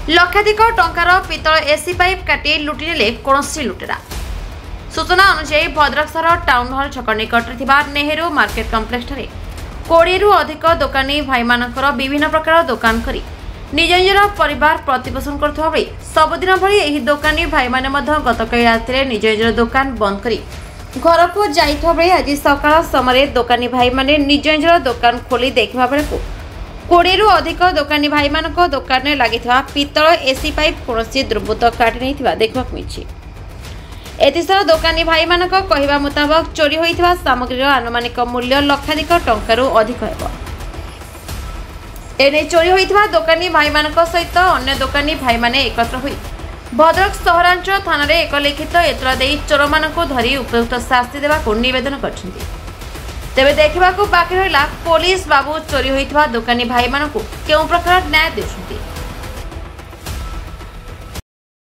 लक्षाधिक टंकार पितल AC pipe काटी लुटि नेले कौनसी लुटेरा। सूचना अनुसार भद्रक सहर टाउन हल छक निकट नेहरू मार्केट कम्प्लेक्स 20 रु अधिक दोकानी भाई मानकर विभिन्न प्रकार दोकान करी निज निजर परिवार प्रतिपोषण करुवा बेले सबुदिन भली एही दोकानी भाई माने मध्य गतकाली राति निज निजर दोकान बंद करी घर को जाइथा बेले आज सकाळ समय दोकानी भाई माने निज निजर दोकान खोली देखा बेलू 20 रु अधिक दोकानी भाई मानक दोकान में लगिथा पितल एसी पाइप कौनसी दुर्बृत्त काटी नहीं देखा मिली। एसह दोकानी भाई मानक कहवा मुताबक चोरी होइथिबा सामग्रीर आनुमानिक मूल्य लक्षाधिक टंकारु अधिक हेबो। एने चोरी होइथिबा दोकानी भाई मानक सहित अन्य दोकानी भाई माने एकत्र होई भद्रक सहरांचल थाना रे एक लिखित एतला देई चोर मानकु धरी उपयुक्त शास्ति देबाकु निवेदन करछन्ती। तेबे देखिबाकु बाकी रहिला पुलिस बाबू चोरी होइथिबा दोकानी भाई मानकु केउ प्रकार न्याय देछन्ती।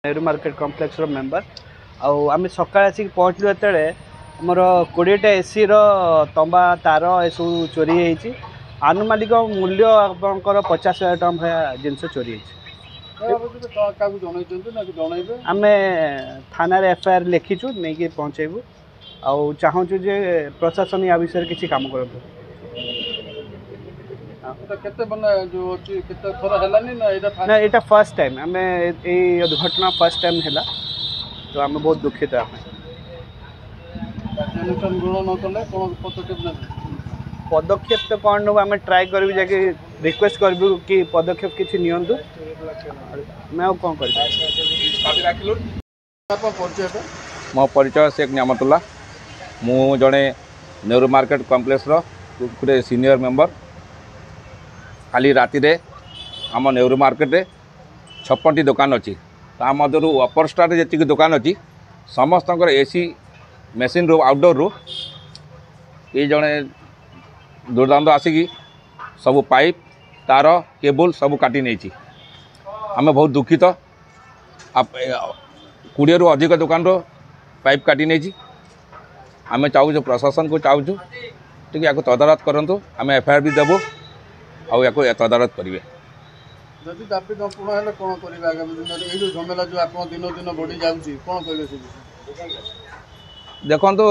नेहरू मार्केट कॉम्प्लेक्स रो मेंबर आम सकाल आसिक पहुँचलु ये मोर 20टा एसी तंबा तार एसबू चोरी होती आनुमानिक मूल्य आपंकर 50,000 टଙ୍କା भया जिनस चोरी आम थाना एफआईआर लिखीचु नहीं कि पहुँचेबू आउ चाहूँ जे प्रशासन या विषय किसी काम करूँ ना यहाँ फर्स्ट टाइम आम ये दुर्घटना फर्स्ट टाइम है तो आम बहुत दुखित पदक्षेप तो कौन नब आम ट्राए कर रिक्वेस्ट करूँ कि पदक्षेप किसी नियंतु मैं कौन कर मो परिचय शेख नियामतुल्ला मु जड़े नेहरू मार्केट कॉम्प्लेक्स गोटे सीनियर मेंबर खाली राति रे आम नेहरू मार्केट 56टी दुकान अच्छी ता मध्य अपर स्टार जी दुकान अच्छी समस्त एसी मेसीन रू आउटडोर रू ये जड़े दुर्दांत आसिकी सबू पाइप तार केबल सबू काटी नहीं आम बहुत दुखित 20 रु अधिक दुकान रो पाइप काटी नहीं आम चाहूँ प्रशासन को चाहूँ टी तदारत करूँ आम एफआईआर भी देवु आ तदारत करेंगे जदि दाबी न पूर्ण हेले कोन करिबा आगामी दिन रे ए जो झमेला जो आपण दिन दिन बढ़ी जाउची कोन कहबे से देखंतु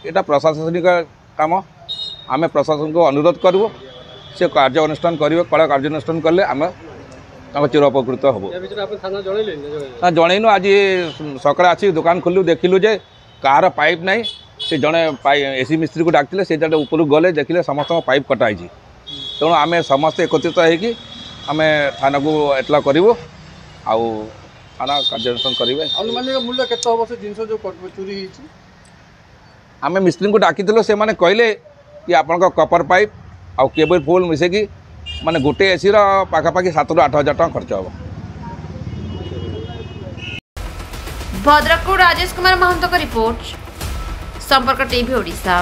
एटा प्रशासनिक काम आमे प्रशासन को अनुरोध करबो से कार्य अनुष्ठान करिवे कड़ा कार्य अनुष्ठान करले आमे ताको चिर उपकृत हबो ए बिचरा आपण थाना जणैले ना जणैनो आज सकाळ आसी दुकान खोलु देखिलु जे कार पाइप नाही से जणे एसी मिस्त्री को डाकतिले से जडे ऊपर गले देखिले समस्त पाइप कटाई छी तेणु आमे समस्त एकत्रित हेकी आम थाना को एतला करूँ आउ थाना कार्यानुष्ठान करेंगे। अनुमानिक मूल्य केते हम से जिनस जो चोरी होती आम मिस्त्री को डाकी से माने कहले कि आपण कपर पाइप आउ केबल फोल मिसेकी माने गोटे एसी पाखापाखि 7 रु 8,000 टଙ୍କା खर्च हम। भद्रक राजेश कुमार महंत का रिपोर्ट संपर्क टीवी ओडिशा।